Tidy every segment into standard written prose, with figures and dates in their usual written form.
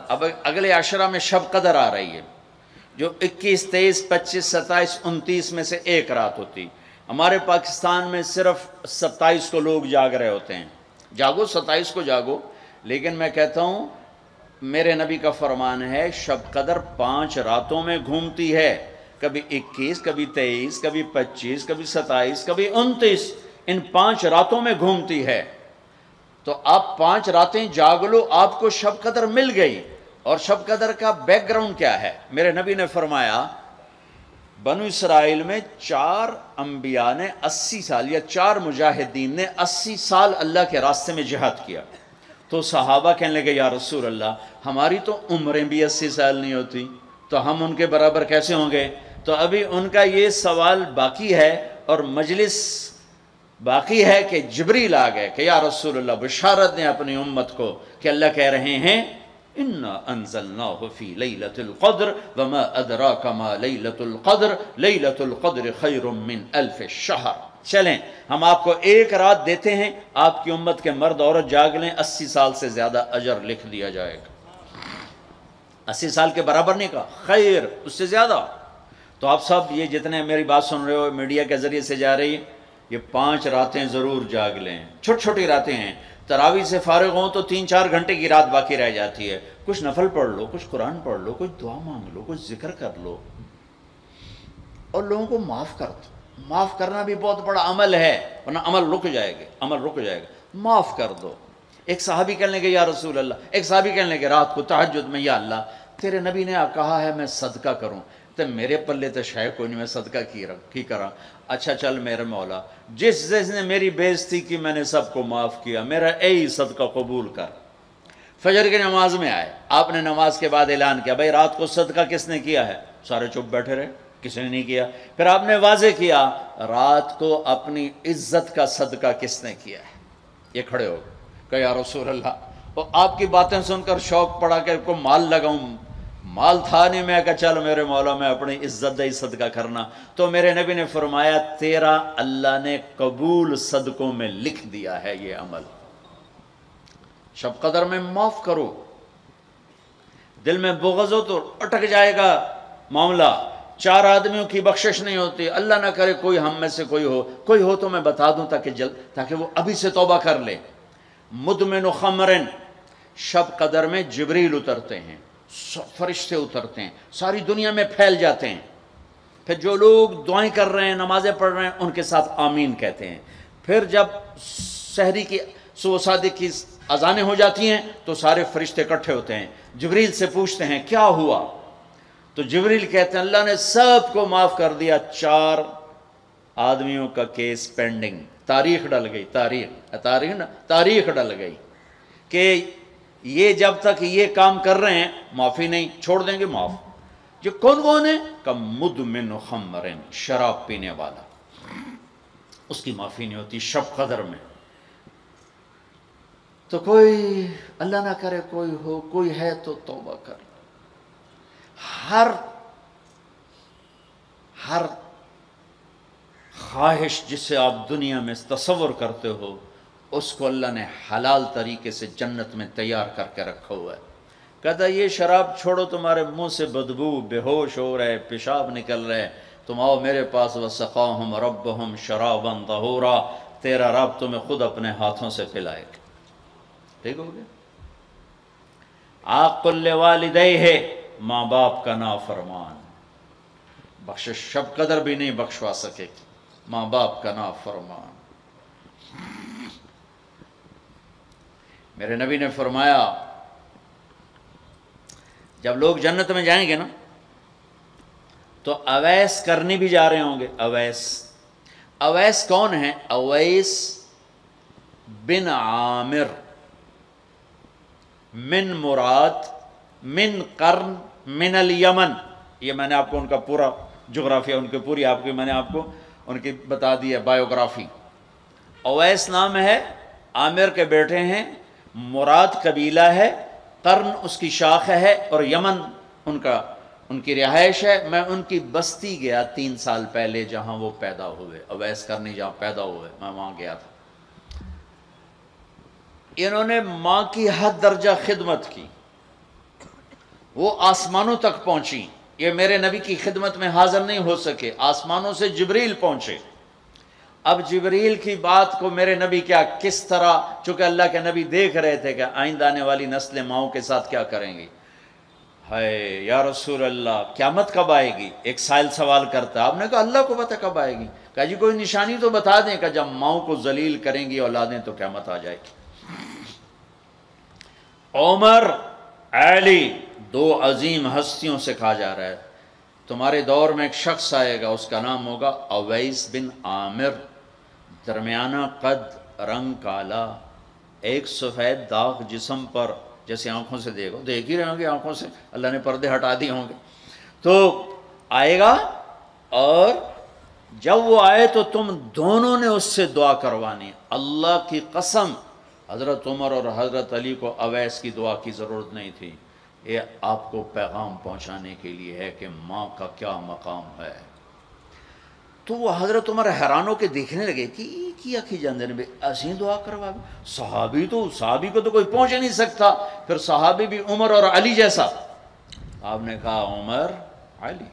اب اگلے عشرہ میں شب قدر آ رہی ہے، جو 21، 23، 25، 27، 29 میں سے ایک رات ہوتی. ہمارے پاکستان میں صرف 27 کو لوگ جاگ رہے ہوتے ہیں. جاگو 27 کو جاگو، لیکن میں کہتا ہوں میرے نبی کا فرمان ہے شب قدر 5 راتوں میں گھومتی ہے، کبھی 21، کبھی 23، کبھی 25، کبھی 27، کبھی 29، ان 5 راتوں میں گھومتی ہے. تو آپ 5 راتیں جاگ لو، آپ کو شب قدر مل گئی. اور شب قدر کا بیک گراؤنڈ کیا ہے؟ میرے نبی نے فرمایا بنو اسرائیل میں 4 انبیاء نے 80 سال، یا 4 مجاہدین نے 80 سال اللہ کے راستے میں جہاد کیا. تو صحابہ کہنے لگے یا رسول اللہ ہماری تو عمریں بھی 80 سال نہیں ہوتی، تو ہم ان کے برابر کیسے ہوں گے؟ تو ابھی ان کا یہ سوال باقی ہے اور مجلس باقی ہے کہ جبریل آ گئے کہ یا رسول اللہ بشارت دیں اپنی امت کو کہ اللہ کہہ رہے ہیں اِنَّا أَنزَلْنَاهُ فِي لَيْلَةِ الْقَدْرِ وَمَا أَدْرَاكَ مَا لَيْلَةُ الْقَدْرِ لَيْلَةُ الْقَدْرِ خَيْرٌ مِّنْ أَلْفِ الشَّهْرِ. چلیں ہم آپ کو ایک رات دیتے ہیں، آپ کی امت کے مرد عورت جاگ لیں، 80 سال سے زیادہ اجر لکھ دیا جائے گا. 80 سال کے برابر نہیں کہا، خیر اس سے زیادہ. تو آپ سب یہ جتنے میری بات سن رہے ہو میڈیا کے ذریعے سے جا رہی، یہ 5 راتیں ضرور جاگ لیں. چھوٹی چھوٹی راتیں ہیں، تراویح سے فارغ ہوں تو 3-4 گھنٹے کی رات باقی رہ جاتی ہے. کچھ نفل پڑھ لو، کچھ قرآن پڑھ لو، کچھ دعا مانگ لو، کچھ ذکر کر لو، اور لوگوں کو معاف کر دو. معاف کرنا بھی بہت بڑا عمل ہے، ورنہ عمل رک جائے گا، عمل رک جائے گا. معاف کر دو. ایک صحابی کہنے لگے یا رسول اللہ، ایک صحابی کہنے لگے رات کو تہجد میں یا اللہ تیرے نبی نے کہا ہے میں صدقہ کروں، تو میرے پلے تو شاید کوئی نہیں، میں صدقہ کی کرا. اچھا چل میرے مولا، جس نے میری بے عزتی کی میں نے سب کو معاف کیا، میرا اے صدقہ قبول کر. فجر کی نماز میں آئے، آپ نے نماز کے بعد اعلان کیا بھائی رات کو صدقہ کس نے کیا ہے؟ سارے چپ بیٹھے رہے، کسی نے نہیں کیا. پھر آپ نے واضح کیا رات کو اپنی عزت کا صدقہ کس نے کیا ہے؟ یہ کھڑے ہو گئے کہ یا رسول اللہ. اور آپ کی باتیں سن کر شوق پڑا کہ کو مال لگاؤں، مال تھا نہیں. میں کہا چل میرے مولا میں اپنی عزت دہی صدقہ کرنا. تو میرے نبی نے فرمایا تیرا اللہ نے قبول صدقوں میں لکھ دیا ہے یہ عمل. شب قدر میں معاف کرو. دل میں بغض ہو تو اٹک جائے گا معاملہ. 4 آدمیوں کی بخشش نہیں ہوتی. اللہ نہ کرے کوئی ہم میں سے کوئی ہو تو میں بتا دوں تاکہ وہ ابھی سے توبہ کر لے. مدمن خمرن، شب قدر میں جبریل اترتے ہیں، فرشتے اترتے ہیں، ساری دنیا میں پھیل جاتے ہیں. پھر جو لوگ دعائیں کر رہے ہیں، نمازیں پڑھ رہے ہیں، ان کے ساتھ آمین کہتے ہیں. پھر جب سحری کی صبح صادق کی اذانیں ہو جاتی ہیں تو سارے فرشتے اکٹھے ہوتے ہیں، جبریل سے پوچھتے ہیں کیا ہوا؟ تو جبریل کہتے ہیں اللہ نے سب کو معاف کر دیا، 4 آدمیوں کا کیس پینڈنگ. تاریخ ڈل گئی، تاریخ ڈل گئی کہ یہ جب تک یہ کام کر رہے ہیں معافی نہیں، چھوڑ دیں گے معاف. جو کون ہے؟ کہ مدمن خمرن، شراب پینے والا، اس کی معافی نہیں ہوتی شب قدر میں. تو کوئی اللہ نہ کرے کوئی ہے تو توبہ کر. ہر خواہش جسے آپ دنیا میں تصور کرتے ہو اس کو اللہ نے حلال طریقے سے جنت میں تیار کر کے رکھا ہوا ہے. کہتا یہ شراب چھوڑو، تمہارے منہ سے بدبو، بے ہوش ہو رہے، پیشاب نکل رہے، تم آؤ میرے پاس. وسقاہم ربہم شرابا طہورا، تیرا رب تمہیں خود اپنے ہاتھوں سے پلائے گا. ٹھیک ہو گیا. عاق لوالدیہ، ماں باپ کا نافرمان، بخشش شب قدر بھی نہیں بخشوا سکے گی. ماں باپ کا نافرمان. میرے نبی نے فرمایا جب لوگ جنت میں جائیں گے نا تو اویس کرنی بھی جا رہے ہوں گے. اویس کون ہیں؟ اویس بن عامر من مراد من قرن من الیمن. یہ میں نے آپ کو ان کا پورا جغرافیہ، ان کی پوری آپ کی میں نے آپ کو ان کی بتا دی ہے بایوگرافی. اویس نام ہے، عامر کے بیٹے ہیں، مراد قبیلہ ہے، قرن اس کی شاخ ہے، اور یمن ان کی رہائش ہے. میں ان کی بستی گیا 3 سال پہلے جہاں وہ پیدا ہوئے. اویس کرنی جہاں پیدا ہوئے میں وہاں گیا تھا. انہوں نے ماں کی حد درجہ خدمت کی. وہ آسمانوں تک پہنچی، یہ میرے نبی کی خدمت میں حاضر نہیں ہو سکے، آسمانوں سے جبریل پہنچے۔ اب جبریل کی بات کو میرے نبی کیا کس طرح، چونکہ اللہ کے نبی دیکھ رہے تھے کہ آئندہ آنے والی نسلیں ماؤں کے ساتھ کیا کریں گی۔ ہے یا رسول اللہ قیامت کب آئے گی؟ ایک سائل سوال کرتا، آپ نے کہا اللہ کو پتہ کب آئے گی۔ کہا جی کوئی نشانی تو بتا دیں کہ جب ماؤں کو ذلیل کریں گی اولادیں تو قیامت آ جائے گی۔ عمر، علی، دو عظیم ہستیوں سے کہا جا رہا ہے تمہارے دور میں ایک شخص آئے گا، اس کا نام ہوگا اویس بن عامر، درمیانہ قد، رنگ کالا، ایک سفید داغ جسم پر، جیسے آنکھوں سے دیکھو، دیکھ ہی رہے ہوں گے آنکھوں سے، اللہ نے پردے ہٹا دیے ہوں گے، تو آئے گا، اور جب وہ آئے تو تم دونوں نے اس سے دعا کروانی۔ اللہ کی قسم حضرت عمر اور حضرت علی کو اویس کی دعا کی ضرورت نہیں تھی، یہ آپ کو پیغام پہنچانے کے لیے ہے کہ ماں کا کیا مقام ہے۔ تو وہ حضرت عمر حیران ہو کے دیکھنے لگے کہ یہ کیا کی جاندے نے ایسی دعا کروا، صحابی کو تو کوئی پہنچ نہیں سکتا، پھر صحابی بھی عمر اور علی جیسا۔ آپ نے کہا عمر، علی۔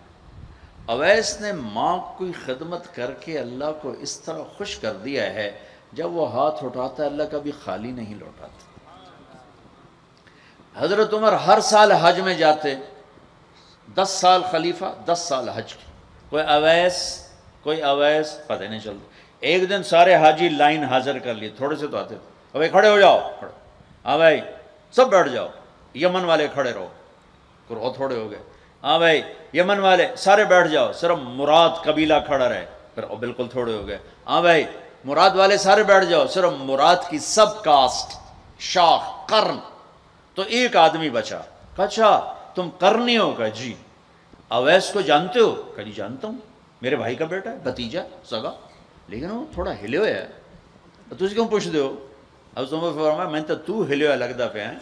اویس نے ماں کی خدمت کر کے اللہ کو اس طرح خوش کر دیا ہے، جب وہ ہاتھ اٹھاتا ہے اللہ کبھی خالی نہیں لوٹاتا۔ حضرت عمر ہر سال حج میں جاتے، 10 سال خلیفہ، 10 سال حج کی، کوئی اویس پتہ نہیں چلتا۔ ایک دن سارے حاجی لائن حاضر کر لیے، تھوڑے سے تو آتے تھے، بھائی کھڑے ہو جاؤ، ہاں بھائی سب بیٹھ جاؤ، یمن والے کھڑے رہو، اور تھوڑے ہو گئے، ہاں بھائی یمن والے سارے بیٹھ جاؤ، صرف مراد قبیلہ کھڑا رہے، پھر بالکل تھوڑے ہو گئے، ہاں بھائی مراد والے سارے بیٹھ جاؤ، صرف مراد کی سب کاسٹ، شاخ، قرن، تو ایک آدمی بچا۔ اچھا تم قرنی ہو؟ کہا جی۔ اویس کو جانتے ہو؟ کہا جی جانتا ہوں، میرے بھائی کا بیٹا ہے، بھتیجا سگا، لیکن وہ تھوڑا ہلے ہوئے ہے، تو کیوں پوچھ دے ہو؟ اب تم فرمایا میں تو ہلے ہوئے لگتا پہ ہیں۔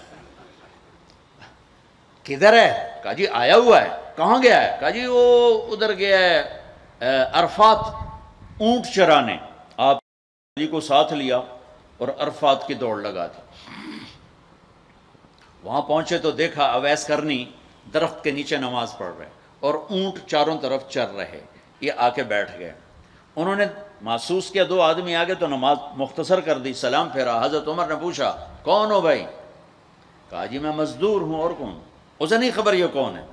کدھر ہے؟ کہا جی آیا ہوا ہے۔ کہاں گیا ہے؟ کہا جی وہ ادھر گیا ہے عرفات اونٹ چرانے۔ آپ جی کو ساتھ لیا اور عرفات کی دوڑ لگا دی۔ وہاں پہنچے تو دیکھا اویس کرنی درخت کے نیچے نماز پڑھ رہے اور اونٹ چاروں طرف چر رہے، یہ آ کے بیٹھ گئے۔ انہوں نے محسوس کیا 2 آدمی آگے تو نماز مختصر کر دی، سلام پھیرا۔ حضرت عمر نے پوچھا کون ہو بھائی؟ کہا جی میں مزدور ہوں، اور کون؟ اسے نہیں خبر یہ کون ہے۔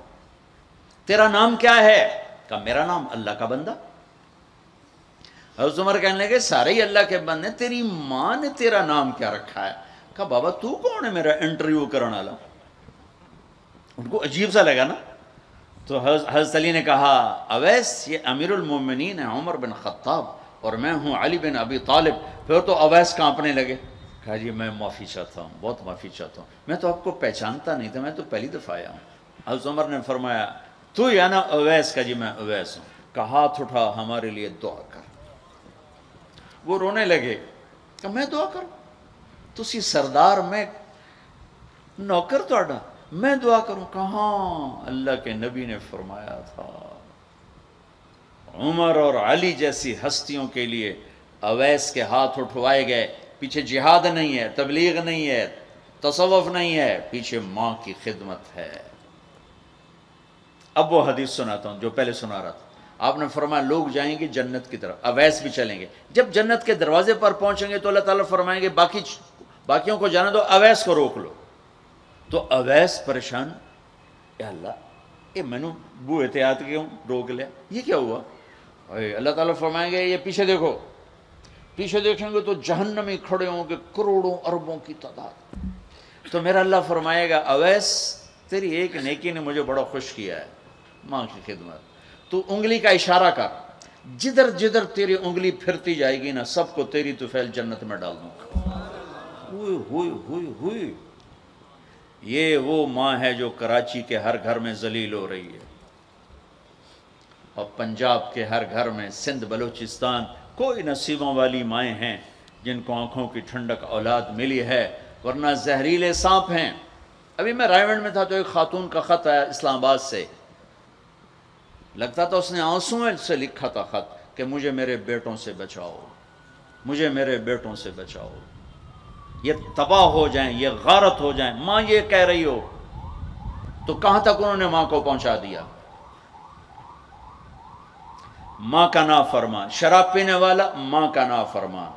تیرا نام کیا ہے؟ کہا میرا نام اللہ کا بندہ۔ حضرت عمر کہنے لگے سارے ہی اللہ کے بندے، تیری ماں نے تیرا نام کیا رکھا ہے؟ کہا بابا تو کون ہے میرا انٹرویو کرنے والا؟ ان کو عجیب سا لگا نا۔ تو حضرت علی نے کہا اویس یہ امیر المومنین ہے عمر بن خطاب، اور میں ہوں علی بن ابی طالب۔ پھر تو اویس کانپنے لگے۔ کہا جی میں معافی چاہتا ہوں، بہت معافی چاہتا ہوں، میں تو آپ کو پہچانتا نہیں تھا، میں تو پہلی دفعہ آیا ہوں۔ حضرت عمر نے فرمایا تو یا نا اویس؟ کا جی میں اویس ہوں۔ کہا ہاتھ اٹھا ہمارے لیے دعا کر۔ وہ رونے لگے کہ میں دعا کروں؟ تسی سردار، میں نوکر توڑا، میں دعا کروں؟ کہاں، اللہ کے نبی نے فرمایا تھا عمر اور علی جیسی ہستیوں کے لیے اویس کے ہاتھ اٹھوائے گئے۔ پیچھے جہاد نہیں ہے، تبلیغ نہیں ہے، تصوف نہیں ہے، پیچھے ماں کی خدمت ہے۔ اب وہ حدیث سناتا ہوں جو پہلے سنا رہا تھا۔ آپ نے فرمایا لوگ جائیں گے جنت کی طرف، اویس بھی چلیں گے۔ جب جنت کے دروازے پر پہنچیں گے تو اللہ تعالیٰ فرمائیں گے باقیوں کو جانے دو، اویس کو روک لو۔ تو اویس پریشان، اے اللہ یہ میں نے بو احتیاط کیوں روک لیا، یہ کیا ہوا؟ اللہ تعالیٰ فرمائیں گے یہ پیچھے دیکھو۔ پیچھے دیکھیں گے تو جہنمی کھڑے ہوں گے کروڑوں اربوں کی تعداد۔ تو میرا اللہ فرمائے گا اویس تیری ایک نیکی نے مجھے بڑا خوش کیا ہے، ماں کی خدمت۔ تو انگلی کا اشارہ کر، جدھر جدھر تیری انگلی پھرتی جائے گی نا سب کو تیری طفیل جنت میں ڈال دوں گا۔ ہوئی ہوئی ہوئی ہوئی، یہ وہ ماں ہے جو کراچی کے ہر گھر میں ذلیل ہو رہی ہے، اور پنجاب کے ہر گھر میں، سندھ بلوچستان، کوئی نصیبوں والی مائیں ہیں جن کو آنکھوں کی ٹھنڈک اولاد ملی ہے، ورنہ زہریلے سانپ ہیں۔ ابھی میں رائے گنج میں تھا تو ایک خاتون کا خط آیا اسلام آباد سے، لگتا تھا اس نے آنسوؤں سے لکھا تھا خط کہ مجھے میرے بیٹوں سے بچاؤ، مجھے میرے بیٹوں سے بچاؤ، یہ تباہ ہو جائیں، یہ غارت ہو جائیں۔ ماں یہ کہہ رہی ہو تو کہاں تک انہوں نے ماں کو پہنچا دیا؟ ماں کا نافرمان، شراب پینے والا ماں کا نافرمان.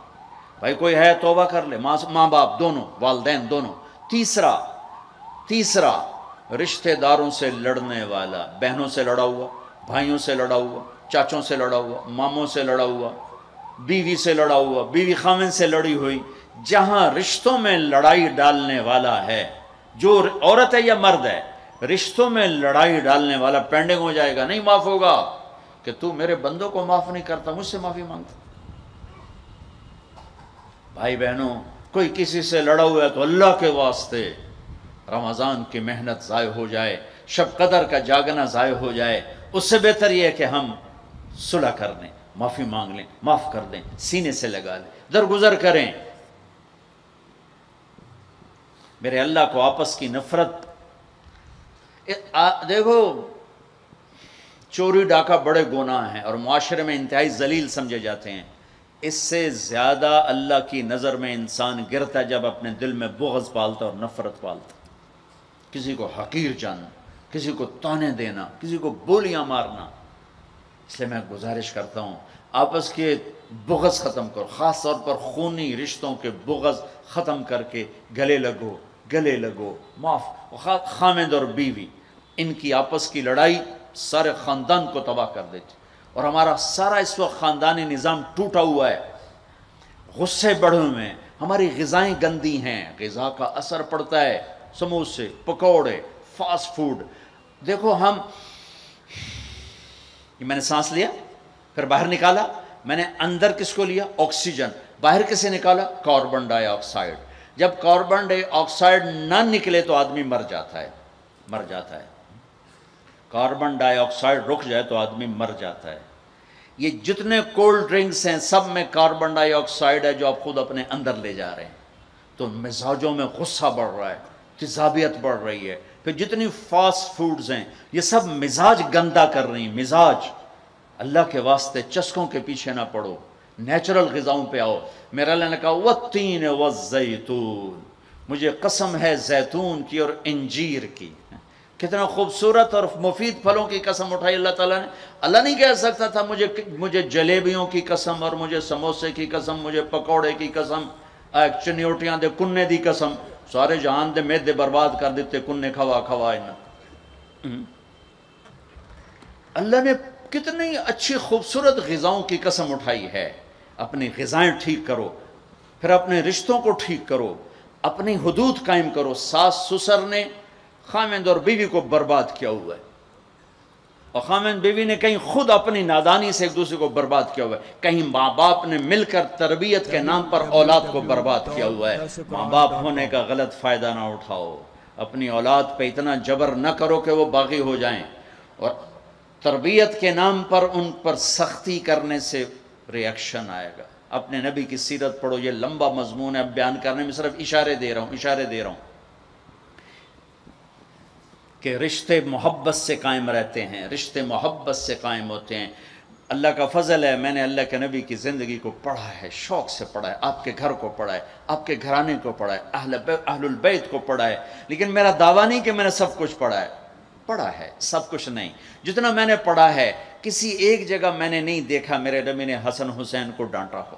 بھائی کوئی ہے توبہ کر لے. ماں باپ دونوں، والدین دونوں. تیسرا رشتہ داروں سے لڑنے والا، بہنوں سے لڑا ہوا، بھائیوں سے لڑا ہوا، چاچوں سے لڑا ہوا، ماموں سے لڑا ہوا، بیوی سے لڑا ہوا، بیوی خامن سے لڑی ہوئی. جہاں رشتوں میں لڑائی ڈالنے والا ہے، جو عورت ہے یا مرد ہے، رشتوں میں لڑائی ڈالنے والا پینڈنگ ہو جائے گا، نہیں معاف ہوگا. کہ تو میرے بندوں کو معاف نہیں کرتا، مجھ سے معافی مانگتا. بھائی بہنوں، کوئی کسی سے لڑا ہوا ہے تو اللہ کے واسطے رمضان کی محنت ضائع ہو جائے، شب قدر کا جاگنا ضائع ہو جائے، اس سے بہتر یہ ہے کہ ہم صلح کر دیں، معافی مانگ لیں، معاف کر دیں، سینے سے لگا لیں، درگزر کریں. میرے اللہ کو آپس کی نفرت. دیکھو، چوری ڈاکہ بڑے گناہ ہیں اور معاشرے میں انتہائی ذلیل سمجھے جاتے ہیں. اس سے زیادہ اللہ کی نظر میں انسان گرتا ہے جب اپنے دل میں بغض پالتا اور نفرت پالتا. کسی کو حقیر جاننا، کسی کو تانے دینا، کسی کو بولیاں مارنا. اس لیے میں گزارش کرتا ہوں آپس کے بغض ختم کرو، خاص طور پر خونی رشتوں کے بغض ختم کر کے گلے لگو. معاف. خامند اور بیوی، ان کی آپس کی لڑائی سارے خاندان کو تباہ کر دیتی. اور ہمارا سارا اس وقت خاندانی نظام ٹوٹا ہوا ہے، غصے بڑھے ہوئے ہیں، ہماری غذائیں گندی ہیں، غذا کا اثر پڑتا ہے. سموسے، پکوڑے، فاسٹ فوڈ. دیکھو میں نے سانس لیا، پھر باہر نکالا. میں نے اندر کس کو لیا؟ آکسیجن. باہر کسے نکالا؟ کاربن ڈائی آکسائڈ. جب کاربن ڈائی آکسائڈ نہ نکلے تو آدمی مر جاتا ہے. کاربن ڈائی آکسائڈ رک جائے تو آدمی مر جاتا ہے. یہ جتنے کولڈ ڈرنکس ہیں سب میں کاربن ڈائی آکسائڈ ہے جو آپ خود اپنے اندر لے جا رہے ہیں. تو مزاجوں میں غصہ بڑھ رہا ہے، تیزابیت بڑھ رہی ہے. پھر جتنی فاسٹ فوڈز ہیں یہ سب مزاج گندا کر رہی ہیں. مزاج. اللہ کے واسطے چسکوں کے پیچھے نہ پڑو، نیچرل غذاؤں پہ آؤ. میرا اللہ نے کہا والتین والزیتون، مجھے قسم ہے زیتون کی اور انجیر کی. کتنا خوبصورت اور مفید پھلوں کی قسم اٹھائی اللہ تعالیٰ نے. اللہ نہیں کہہ سکتا تھا مجھے جلیبیوں کی قسم اور مجھے سموسے کی قسم، مجھے پکوڑے کی قسم، چنیوٹیاں دے کنے دی قسم. سارے جہان دے میدے برباد کر دیتے کنے کھوا. اللہ نے کتنی اچھی خوبصورت غذاؤں کی قسم اٹھائی ہے. اپنی غذائیں ٹھیک کرو، پھر اپنے رشتوں کو ٹھیک کرو، اپنی حدود قائم کرو. ساس سسر نے خامند اور بیوی کو برباد کیا ہوا ہے، اور خامند بیوی نے کہیں خود اپنی نادانی سے ایک دوسرے کو برباد کیا ہوا ہے. کہیں ماں باپ نے مل کر تربیت کے نام پر اولاد کو برباد کیا ہوا ہے. ماں باپ ہونے کا غلط فائدہ نہ اٹھاؤ. اپنی اولاد پہ اتنا جبر نہ کرو کہ وہ باغی ہو جائیں، اور تربیت کے نام پر ان پر سختی کرنے سے ریاکشن آئے گا. اپنے نبی کی سیرت پڑھو. یہ لمبا مضمون ہے، اب بیان کرنے میں صرف اشارے دے رہا ہوں کہ رشتے محبت سے قائم رہتے ہیں، رشتے محبت سے قائم ہوتے ہیں. اللہ کا فضل ہے، میں نے اللہ کے نبی کی زندگی کو پڑھا ہے، شوق سے پڑھا ہے. آپ کے گھر کو پڑھا ہے، آپ کے گھرانے کو پڑھا ہے، اہل البیت کو پڑھا ہے. لیکن میرا دعویٰ نہیں کہ میں نے سب کچھ پڑھا ہے سب کچھ نہیں. جتنا میں نے پڑھا ہے کسی ایک جگہ میں نے نہیں دیکھا میرے نبی نے حسن حسین کو ڈانٹا ہو،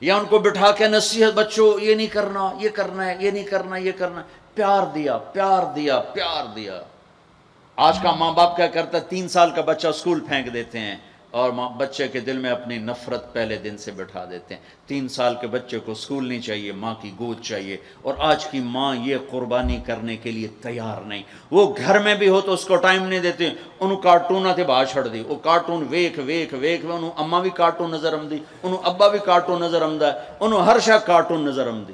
یا ان کو بٹھا کے نصیحت، بچوں یہ نہیں کرنا، یہ کرنا ہے، یہ نہیں کرنا، یہ کرنا. پیار دیا. آج کا ماں باپ کیا کرتا ہے؟ 3 سال کا بچہ اسکول پھینک دیتے ہیں اور بچے کے دل میں اپنی نفرت پہلے دن سے بٹھا دیتے ہیں. 3 سال کے بچے کو اسکول نہیں چاہیے، ماں کی گود چاہیے. اور آج کی ماں یہ قربانی کرنے کے لیے تیار نہیں. وہ گھر میں بھی ہو تو اس کو ٹائم نہیں دیتے. انہوں کارٹوناں تے باہر چھڑ دی، وہ کارٹون ویکھ انہوں اماں بھی کارٹون نظر آمدی، انہوں ابا بھی کارٹون نظر آمدا، انہوں ہر شے کارٹون نظر آمدی.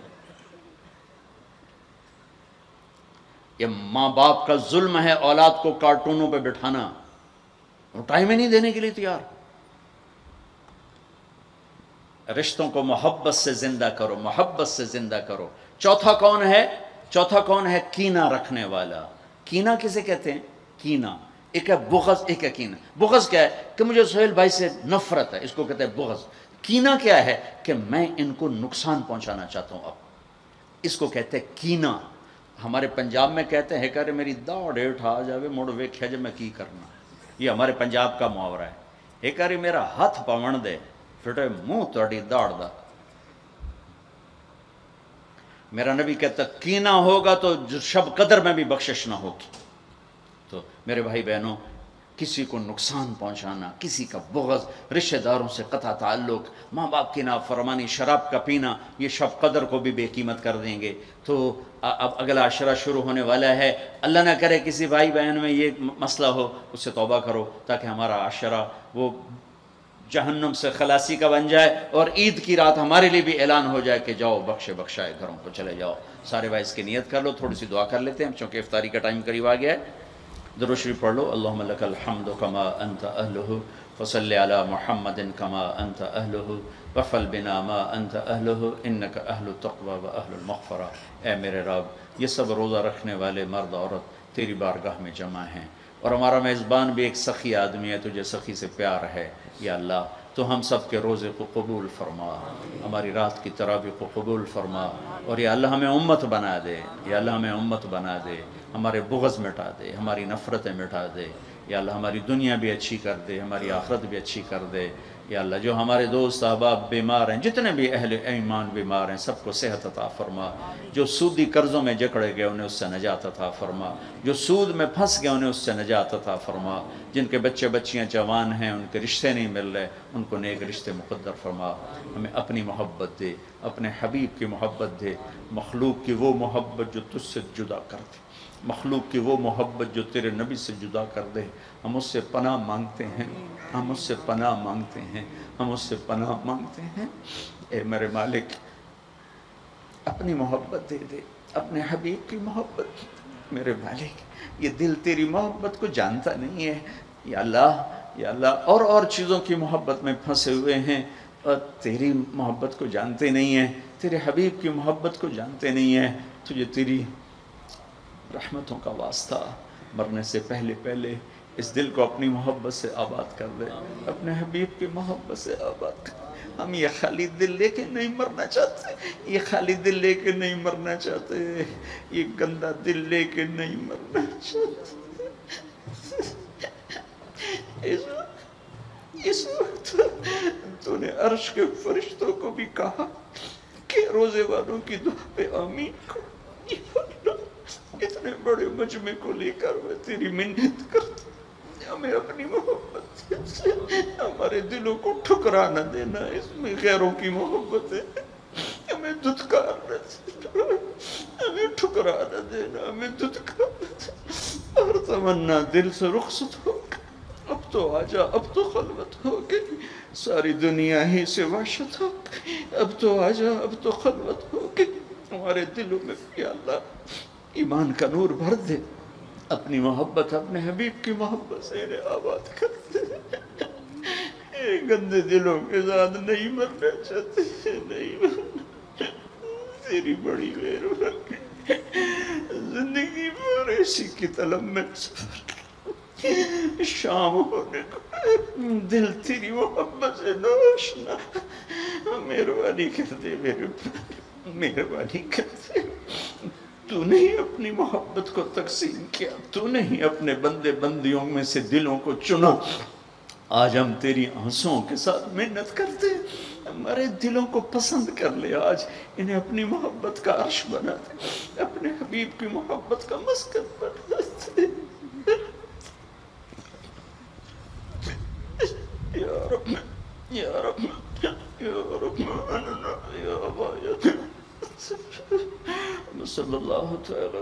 یہ ماں باپ کا ظلم ہے اولاد کو کارٹونوں پہ بٹھانا. وہ ٹائم ہی نہیں دینے کے لیے تیار. رشتوں کو محبت سے زندہ کرو. چوتھا کون ہے؟ کینہ رکھنے والا. کینہ کسے کہتے ہیں؟ کینہ ایک ہے بغض، ایک ہے کینہ. بغض کیا ہے؟ کہ مجھے سہیل بھائی سے نفرت ہے، اس کو کہتے ہیں بغض. کینہ کیا ہے؟ کہ میں ان کو نقصان پہنچانا چاہتا ہوں. اب اس کو کہتے ہیں کینہ. ہمارے پنجاب میں کہتے ہیں کہ میری داڑ ہیٹھ آ جاوے مڑ ویکھیا جے میں کی کرنا. یہ ہمارے پنجاب کا محاورہ ہے. ایک باری میرا ہاتھ پون دے پھٹے منہ تہاڈی داڑ دا. میرا نبی کہتا کینہ ہوگا تو شب قدر میں بھی بخشش نہ ہوگی. تو میرے بھائی بہنوں، کسی کو نقصان پہنچانا، کسی کا بغض، رشتہ داروں سے قطع تعلق، ماں باپ کی نافرمانی، شراب کا پینا، یہ شب قدر کو بھی بے قیمت کر دیں گے. تو اب اگلا عشرہ شروع ہونے والا ہے. اللہ نہ کرے کسی بھائی بہن میں یہ مسئلہ ہو، اس سے توبہ کرو تاکہ ہمارا عشرہ وہ جہنم سے خلاصی کا بن جائے، اور عید کی رات ہمارے لیے بھی اعلان ہو جائے کہ جاؤ بخشے بخشائے گھروں کو چلے جاؤ. سارے بھائی اس کی نیت کر لو. تھوڑی سی دعا کر لیتے ہیں چونکہ افطاری کا ٹائم قریب آ گیا ہے. درود شریف پڑھ لو. اللہم لک الحمد کما انت اہلہ وصلی علی محمد کما انت اہلہ وفعل بنا ما انت اہلہ انک اہل التقوی و اہل المغفرہ. اے میرے رب، یہ سب روزہ رکھنے والے مرد عورت تیری بارگاہ میں جمع ہیں، اور ہمارا میزبان بھی ایک سخی آدمی ہے، تجھے سخی سے پیار ہے. یا اللہ تو ہم سب کے روزے کو قبول فرما، ہماری رات کی تراویح کو قبول فرما، اور یا اللہ ہمیں امت بنا دے. یا اللہ ہمیں امت بنا دے، ہمارے بغض مٹا دے، ہماری نفرتیں مٹا دے. یا اللہ ہماری دنیا بھی اچھی کر دے، ہماری آخرت بھی اچھی کر دے. یا اللہ جو ہمارے دوست احباب بیمار ہیں، جتنے بھی اہل ایمان بیمار ہیں، سب کو صحت عطا فرما. جو سودی قرضوں میں جکڑے گئے انہیں اس سے نجات عطا فرما. جو سود میں پھنس گئے انہیں اس سے نجات عطا فرما. جن کے بچے بچیاں جوان ہیں، ان کے رشتے نہیں مل رہے، ان کو نیک رشتے مقدر فرما. ہمیں اپنی محبت دے، اپنے حبیب کی محبت دے، مخلوق کی وہ محبت جو تجھ سے جدا کر دے، مخلوق کی وہ محبت جو تیرے نبی سے جدا کر دے. ہم اس سے پناہ مانگتے ہیں، ہم اس سے پناہ مانگتے ہیں، ہم اس سے پناہ مانگتے ہیں. اے میرے مالک، اپنی محبت دے دے، اپنے حبیب کی محبت. میرے مالک، یہ دل تیری محبت کو جانتا نہیں ہے. یا اللہ اور چیزوں کی محبت میں پھنسے ہوئے ہیں، اور تیری محبت کو جانتے نہیں ہیں، تیرے حبیب کی محبت کو جانتے نہیں ہیں. تجھے تیری رحمتوں کا واسطہ، مرنے سے پہلے اس دل کو اپنی محبت سے آباد کر دے، اپنے حبیب کی محبت سے آباد کر دے. ہم یہ خالی دل لے کے نہیں مرنا چاہتے، یہ خالی دل لے کے نہیں مرنا چاہتے، یہ گندا دل لے کے نہیں مرنا چاہتے. اس وقت تو نے عرش کے فرشتوں کو بھی کہا کہ روزے والوں کی دعا پہ آمین کو. اتنے بڑے مجمع کو لے کر میں تیری منت کرتا ہوں، ہمیں اپنی محبت سے ہمارے دلوں کو ٹھکرا نہ دینا. اس میں غیروں کی محبت ہے، ہمیں دھتکار نہ دینا، ہمیں ٹھکرا نہ دینا، ہمیں دھتکار نہ دینا. اور تمنا دل سے رخصت ہو گئی. اب تو آجا، اب تو خلوت ہو گئی، ساری دنیا ہی سے وحشت ہو گئی. اب تو آجا، اب تو خلوت ہو گئی. ہمارے دلوں میں یا اللہ ایمان کا نور بھر دے، اپنی محبت، اپنے حبیب کی محبت سے انہیں آباد کر دے. گندے دلوں کے ساتھ نہیں مرنا چاہتے، نہیں مرنا. تیری بڑی مہربانی، زندگی بھر ایسی کی طلب میں سفر، شام ہونے کو دل تیری محبت سے نوشنا. مہربانی کر دے، مہربانی کر دے. تو نہیں اپنی محبت کو تقسیم کیا، تو نہیں اپنے بندے بندیوں میں سے دلوں کو چنا. آج ہم تیری آنسوؤں کے ساتھ محنت کرتے ہیں، ہمارے دلوں کو پسند کر لے. آج انہیں اپنی محبت کا عرش بنا دے، اپنے حبیب کی محبت کا مسکن بنا دے. یا رب، یا رب، یا رب، یا باید صلی اللہ تعالی